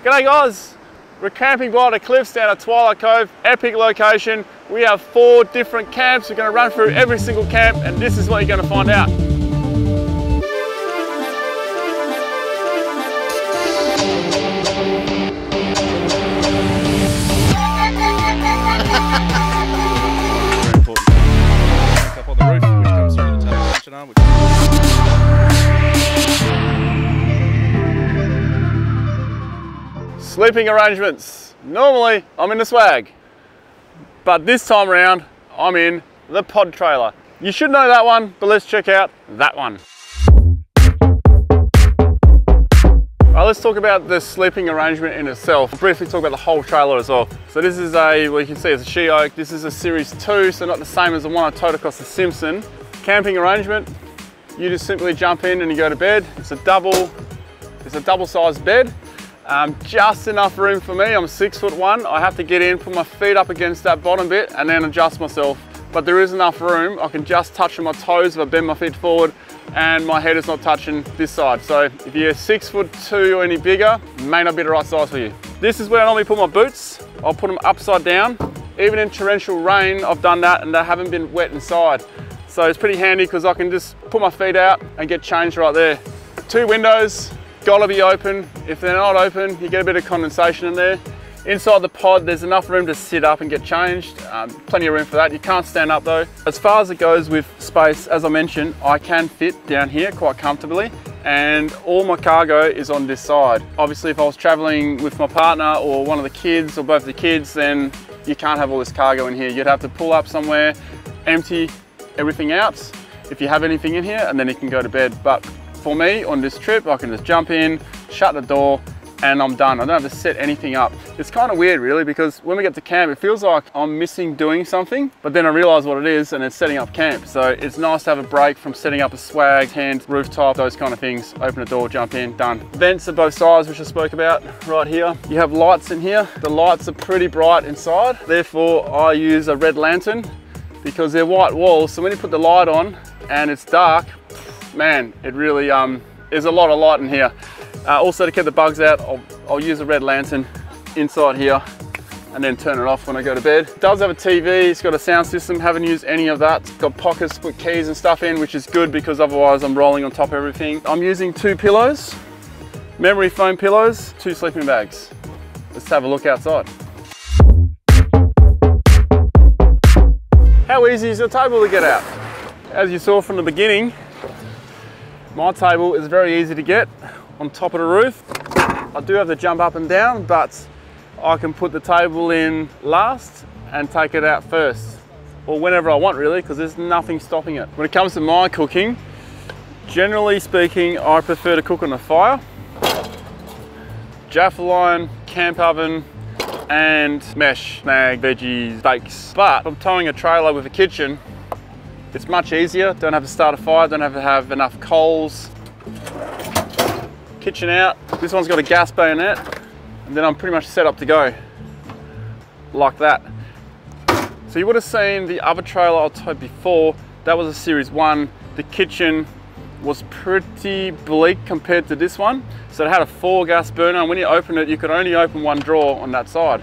G'day guys, we're camping by the cliffs down at Twilight Cove, epic location. We have 4 different camps. We're going to run through every single camp and this is what you're going to find out. Up on the roof, which comes through the tail tension arm. Sleeping arrangements. Normally I'm in the swag, but this time around I'm in the pod trailer. You should know that one, but let's check out that one. Let's talk about the sleeping arrangement in itself. I'll briefly talk about the whole trailer as well. So this is well, you can see it's a she oak. This is a series 2, so not the same as the one I towed across the Simpson. Camping arrangement, you just simply jump in and you go to bed. It's a double sized bed. Just enough room for me. I'm 6'1". I have to get in, put my feet up against that bottom bit and then adjust myself. But there is enough room. I can just touch on my toes if I bend my feet forward and my head is not touching this side. So if you're 6'2" or any bigger, may not be the right size for you. This is where I normally put my boots. I'll put them upside down. Even in torrential rain, I've done that and they haven't been wet inside. So it's pretty handy because I can just put my feet out and get changed right there. 2 windows. Gotta be open. If they're not open, you get a bit of condensation in there. Inside the pod, there's enough room to sit up and get changed. Plenty of room for that. You can't stand up though. As far as it goes with space, as I mentioned, I can fit down here quite comfortably and all my cargo is on this side. Obviously, if I was traveling with my partner or one of the kids or both the kids, then you can't have all this cargo in here. You'd have to pull up somewhere, empty everything out if you have anything in here, and then you can go to bed. But for me, on this trip, I can just jump in, shut the door, and I'm done. I don't have to set anything up. It's kind of weird really, because when we get to camp, it feels like I'm missing doing something, but then I realize what it is and it's setting up camp. So it's nice to have a break from setting up a swag, tent, rooftop, those kind of things. Open the door, jump in, done. Vents are both sides, which I spoke about right here. You have lights in here. The lights are pretty bright inside. Therefore, I use a red lantern because they're white walls. So when you put the light on and it's dark, man, it really there's a lot of light in here. Also to keep the bugs out, I'll use a red lantern inside here and then turn it off when I go to bed. It does have a TV, it's got a sound system, haven't used any of that. It's got pockets to put keys and stuff in, which is good because otherwise I'm rolling on top of everything. I'm using 2 pillows, memory foam pillows, 2 sleeping bags. Let's have a look outside. How easy is your table to get out? As you saw from the beginning, my table is very easy to get on top of the roof. I do have to jump up and down, but I can put the table in last and take it out first, or whenever I want really, because there's nothing stopping it. When it comes to my cooking, generally speaking, I prefer to cook on a fire. Jaffa line, camp oven, and mesh, snag, veggies, bakes. But if I'm towing a trailer with a kitchen, it's much easier. Don't have to start a fire, don't have to have enough coals. Kitchen out. This one's got a gas bayonet, and then I'm pretty much set up to go, like that. So you would have seen the other trailer I towed before. That was a series 1. The kitchen was pretty bleak compared to this one. So it had a 4 gas burner, and when you open it, you could only open 1 drawer on that side.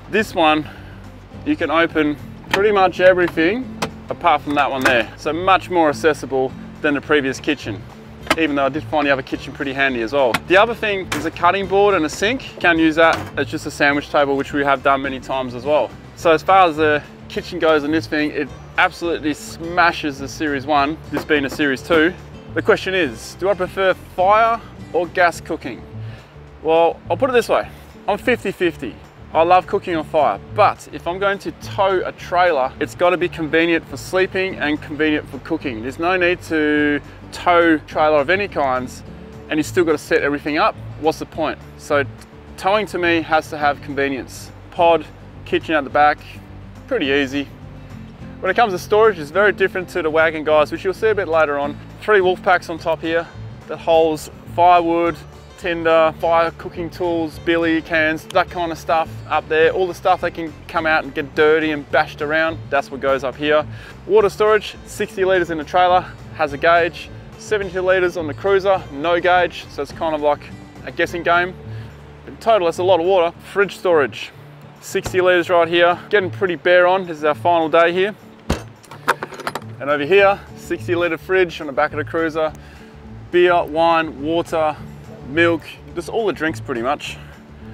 This one, you can open pretty much everything apart from that one there. So much more accessible than the previous kitchen, even though I did find the other kitchen pretty handy as well. The other thing is a cutting board and a sink. You can use that as just a sandwich table, which we have done many times as well. So as far as the kitchen goes on this thing, it absolutely smashes the series 1, this being a series 2. The question is, do I prefer fire or gas cooking? Well, I'll put it this way, I'm 50-50. I love cooking on fire, but if I'm going to tow a trailer, it's got to be convenient for sleeping and convenient for cooking. There's no need to tow a trailer of any kinds and you still got to set everything up. What's the point? So towing to me has to have convenience. Pod, kitchen at the back, pretty easy. When it comes to storage, it's very different to the Wagon guys, which you'll see a bit later on. 3 wolf packs on top here that holds firewood, tinder, fire cooking tools, billy cans, that kind of stuff up there. All the stuff that can come out and get dirty and bashed around, that's what goes up here. Water storage, 60 litres in the trailer, has a gauge. 72 litres on the cruiser, no gauge, so it's kind of like a guessing game. In total, that's a lot of water. Fridge storage, 60 litres right here. Getting pretty bare on, this is our final day here. And over here, 60 litre fridge on the back of the cruiser. Beer, wine, water, milk, just all the drinks pretty much.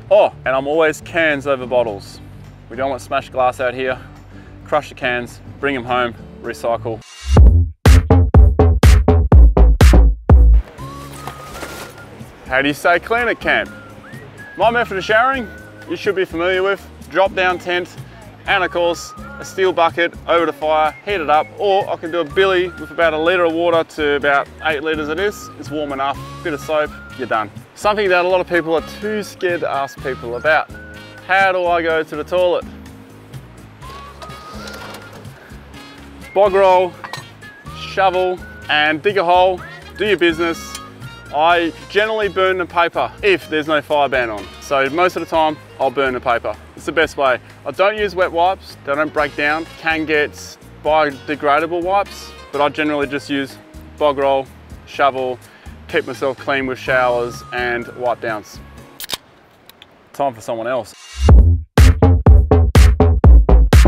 Oh, and I'm always cans over bottles. We don't want smashed glass out here. Crush the cans, bring them home, recycle. How do you stay clean at camp? My method of showering, you should be familiar with. Drop down tent, and of course, a steel bucket over the fire, heat it up, or I can do a billy with about 1 litre of water to about 8 litres of this. It's warm enough, bit of soap, you're done. Something that a lot of people are too scared to ask people about. How do I go to the toilet? Bog roll, shovel, and dig a hole, do your business. I generally burn the paper if there's no fire ban on. So most of the time, I'll burn the paper. It's the best way. I don't use wet wipes, they don't break down. Can get biodegradable wipes, but I generally just use bog roll, shovel, keep myself clean with showers and wipe downs. Time for someone else.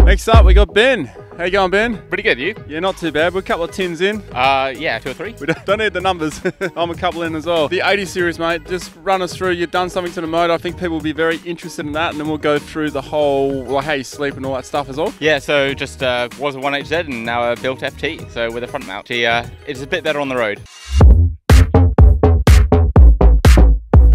Next up, we got Ben. How you going, Ben? Pretty good, you? Yeah, not too bad. We're a couple of tins in. Yeah, 2 or 3. We don't need the numbers. I'm a couple in as well. The 80 series, mate, just run us through. You've done something to the motor. I think people will be very interested in that, and then we'll go through the whole, well, how you sleep and all that stuff as well. Yeah, so just was a 1HZ and now a built FT, so with a front mount. It's a bit better on the road.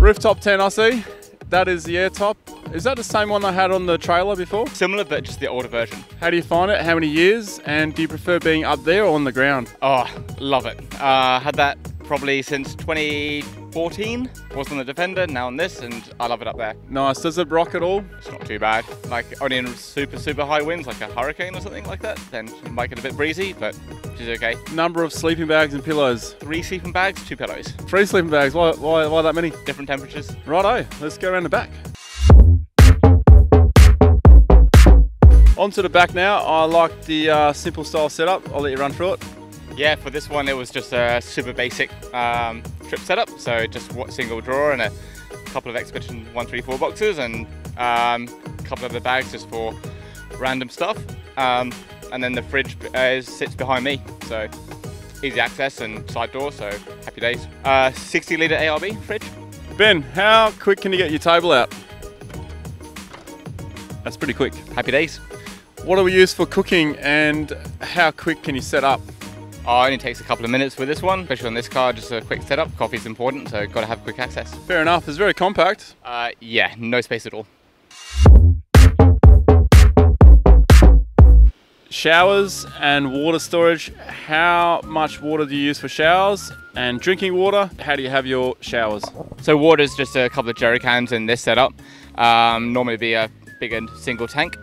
Rooftop 10, I see. That is the Airtop. Is that the same one I had on the trailer before? Similar, but just the older version. How do you find it? How many years? And do you prefer being up there or on the ground? Oh, love it. Had that probably since 2014. Was on the Defender, now on this, and I love it up there. Nice. Does it rock at all? It's not too bad. Like only in super high winds, like a hurricane or something like that, then it might get a bit breezy, but which is okay. Number of sleeping bags and pillows? 3 sleeping bags, 2 pillows. 3 sleeping bags. Why that many? Different temperatures. Righto. Let's go around the back. Onto the back now. I like the simple style setup. I'll let you run through it. Yeah, for this one it was just a super basic trip setup, so just single drawer and a couple of Expedition 134 boxes and a couple of the bags just for random stuff, and then the fridge sits behind me, so easy access and side door, so happy days. 60 litre ARB fridge. Ben, how quick can you get your table out? That's pretty quick. Happy days. What do we use for cooking and how quick can you set up? Oh, it only takes a couple of minutes with this one, especially on this car, just a quick setup. Coffee's important, so got to have quick access. Fair enough, it's very compact. Yeah, no space at all. Showers and water storage. How much water do you use for showers? And drinking water, how do you have your showers? So water's just a couple of jerry cans in this setup. Normally be a bigger single tank.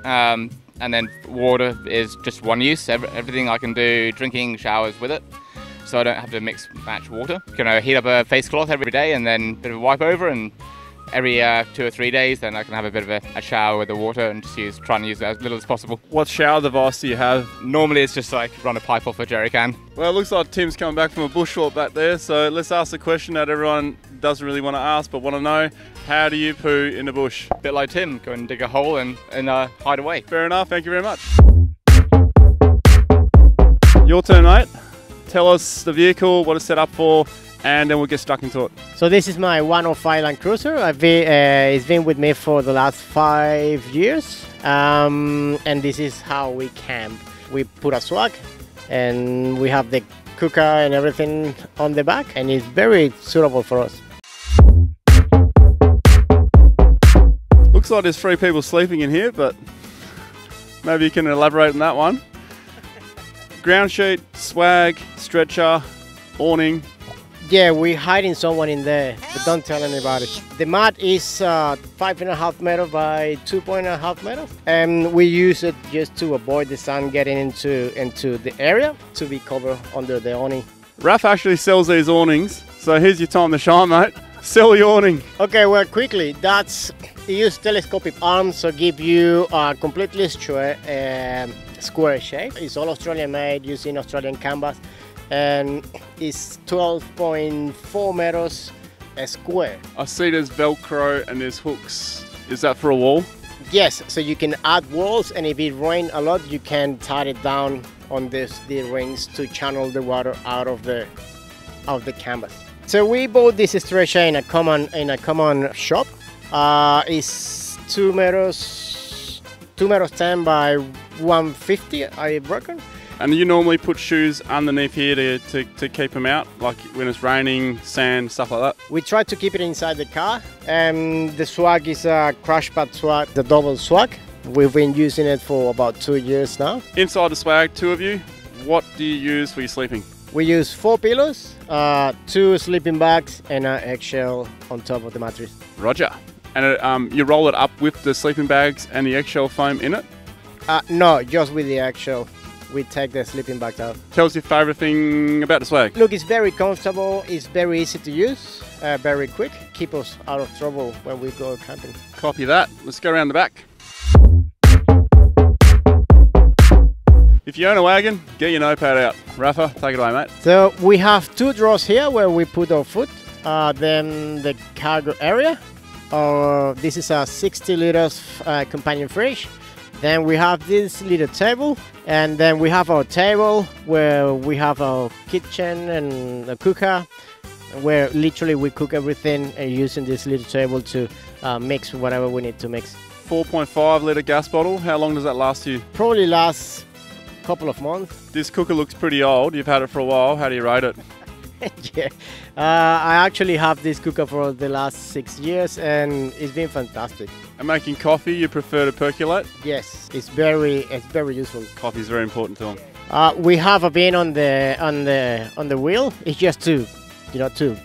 And then water is just one use. Everything I can do, drinking, showers with it. So I don't have to mix match water. You know, heat up a face cloth every day and then a bit of a wipe over, and every 2 or 3 days then I can have a bit of a shower with the water and just try and use it as little as possible. What shower device do you have? Normally it's just like run a pipe off a jerry can. Well, it looks like Tim's coming back from a bushwalk back there, so let's ask the question that everyone doesn't really want to ask but want to know. How do you poo in the bush? A bit like Tim, go and dig a hole and hide away. Fair enough, thank you very much. Your turn, mate. Tell us the vehicle, what it's set up for, and then we'll get stuck into it. So this is my 105 Land Cruiser. It's been with me for the last 5 years, and this is how we camp. We put a swag, and we have the cooker and everything on the back, and it's very suitable for us. Looks like there's 3 people sleeping in here, but maybe you can elaborate on that one. Ground sheet, swag, stretcher, awning. Yeah, we're hiding someone in there, but don't tell anybody. The mat is 5.5 meters by 2.5 meters, and we use it just to avoid the sun getting into the area to be covered under the awning. Raf actually sells these awnings, so here's your time to shine, mate. Sell your awning. Okay, well, quickly, it uses telescopic arms, so give you a completely straight square shape. It's all Australian made, using Australian canvas, and it's 12.4 meters a square. I see there's Velcro and there's hooks. Is that for a wall? Yes, so you can add walls, and if it rains a lot, you can tie it down on the rings to channel the water out of the canvas. So we bought this stretcher in a common shop. It's 2 meters 10 by 150, I reckon. And you normally put shoes underneath here to keep them out, like when it's raining, sand, stuff like that? We try to keep it inside the car, and the swag is a crash pad swag, the double swag. We've been using it for about 2 years now. Inside the swag, 2 of you, what do you use for your sleeping? We use 4 pillows, 2 sleeping bags, and an eggshell on top of the mattress. Roger. And you roll it up with the sleeping bags and the eggshell foam in it? No, just with the eggshell. We take the sleeping bags out. Tell us your favourite thing about the swag. Look, it's very comfortable, it's very easy to use, very quick. Keep us out of trouble when we go camping. Copy that. Let's go around the back. If you own a wagon, get your notepad out. Rafa, take it away, mate. So we have 2 drawers here where we put our food, then the cargo area. This is a 60 liters companion fridge. Then we have this little table, and then we have our table where we have our kitchen and a cooker, where literally we cook everything and using this little table to mix whatever we need to mix. 4.5 litre gas bottle, how long does that last you? Probably lasts a couple of months. This cooker looks pretty old, you've had it for a while, how do you rate it? Yeah, I actually have this cooker for the last 6 years, and it's been fantastic. And making coffee, you prefer to percolate? Yes, it's very useful. Coffee is very important to them. We have a bin on the wheel. It's just to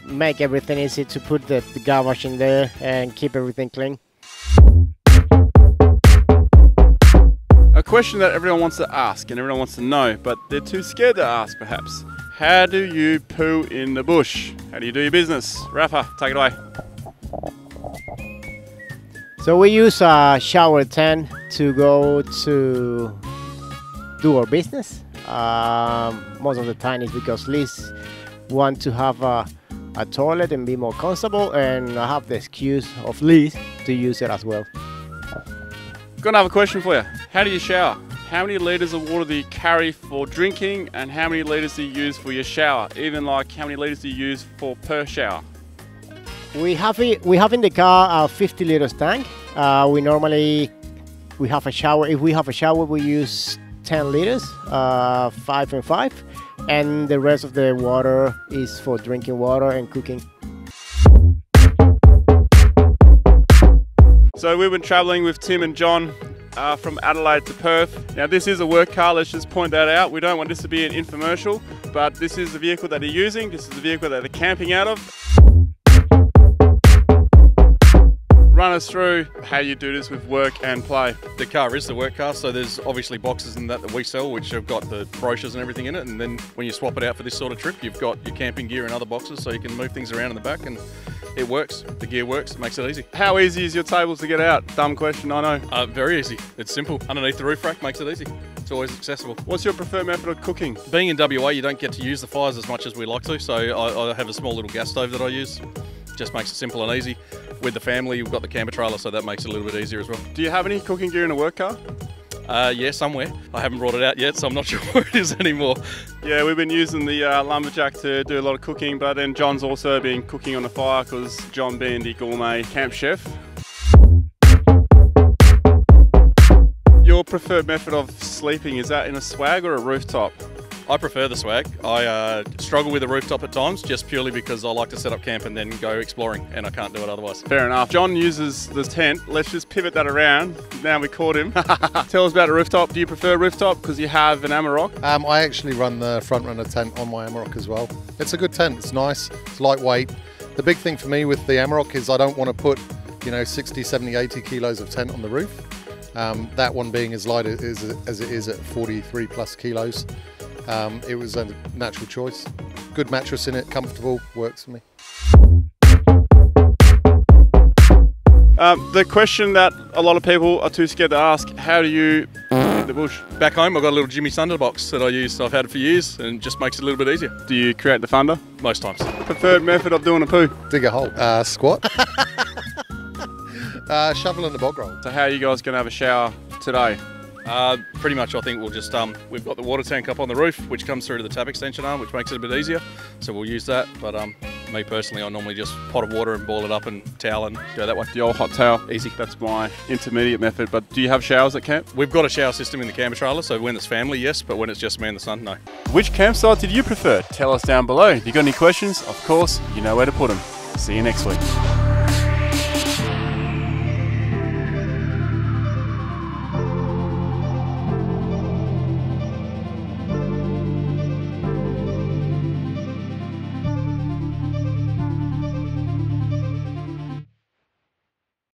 make everything easy, to put the garbage in there and keep everything clean. A question that everyone wants to ask and everyone wants to know, but they're too scared to ask perhaps. How do you poo in the bush? How do you do your business? Rafa, take it away. So we use a shower tent to go to do our business. Most of the time it's because Liz wants to have a toilet and be more comfortable, and I have the excuse of Liz to use it as well. Got another question for you. How do you shower? How many litres of water do you carry for drinking, and how many litres do you use for your shower? Even like how many litres do you use per shower? We have in the car a 50 liters tank. We have a shower. If we have a shower, we use 10 liters, 5 and 5, and the rest of the water is for drinking water and cooking. So we've been travelling with Tim and John from Adelaide to Perth. Now this is a work car, let's just point that out. We don't want this to be an infomercial, but this is the vehicle that they're using. This is the vehicle that they're camping out of. Run us through how you do this with work and play. The car is the work car, so there's obviously boxes in that we sell, which have got the brochures and everything in it, and then when you swap it out for this sort of trip, you've got your camping gear in other boxes, so you can move things around in the back, and it works. The gear works, it makes it easy. How easy is your tables to get out? Dumb question, I know. Very easy. It's simple. Underneath the roof rack makes it easy. It's always accessible. What's your preferred method of cooking? Being in WA, you don't get to use the fires as much as we like to, so I have a small little gas stove that I use. Just makes it simple and easy. With the family, we've got the camper trailer, so that makes it a little bit easier as well. Do you have any cooking gear in a work car? Yeah, somewhere. I haven't brought it out yet, so I'm not sure where it is anymore. Yeah, we've been using the lumberjack to do a lot of cooking, but then John's also been cooking on the fire because John being the gourmet camp chef. Your preferred method of sleeping, is that in a swag or a rooftop? I prefer the swag. I struggle with the rooftop at times, just purely because I like to set up camp and then go exploring, and I can't do it otherwise. Fair enough. John uses the tent. Let's just pivot that around. Now we caught him. Tell us about a rooftop. Do you prefer rooftop because you have an Amarok? I actually run the front runner tent on my Amarok as well. It's a good tent. It's nice. It's lightweight. The big thing for me with the Amarok is I don't want to put, 60, 70, 80 kilos of tent on the roof. That one being as light as it is at 43 plus kilos. It was a natural choice. Good mattress in it, comfortable, works for me. The question that a lot of people are too scared to ask, how do you the bush? Back home, I've got a little Jimmy Thunder box that I use. I've had it for years, and it just makes it a little bit easier. Do you create the thunder? Most times. Preferred method of doing a poo? Dig a hole. Squat. Shovel in the bog roll. So how are you guys going to have a shower today? Pretty much, I think we'll just, we've got the water tank up on the roof, which comes through to the tap extension arm, which makes it a bit easier. So we'll use that. But me personally, I normally just pot of water and boil it up and towel and go that way. The old hot towel. Easy. That's my intermediate method. But do you have showers at camp? We've got a shower system in the camper trailer, so when it's family, yes, but when it's just me and the son, no. Which campsite did you prefer? Tell us down below. If you got any questions, of course, you know where to put them. See you next week.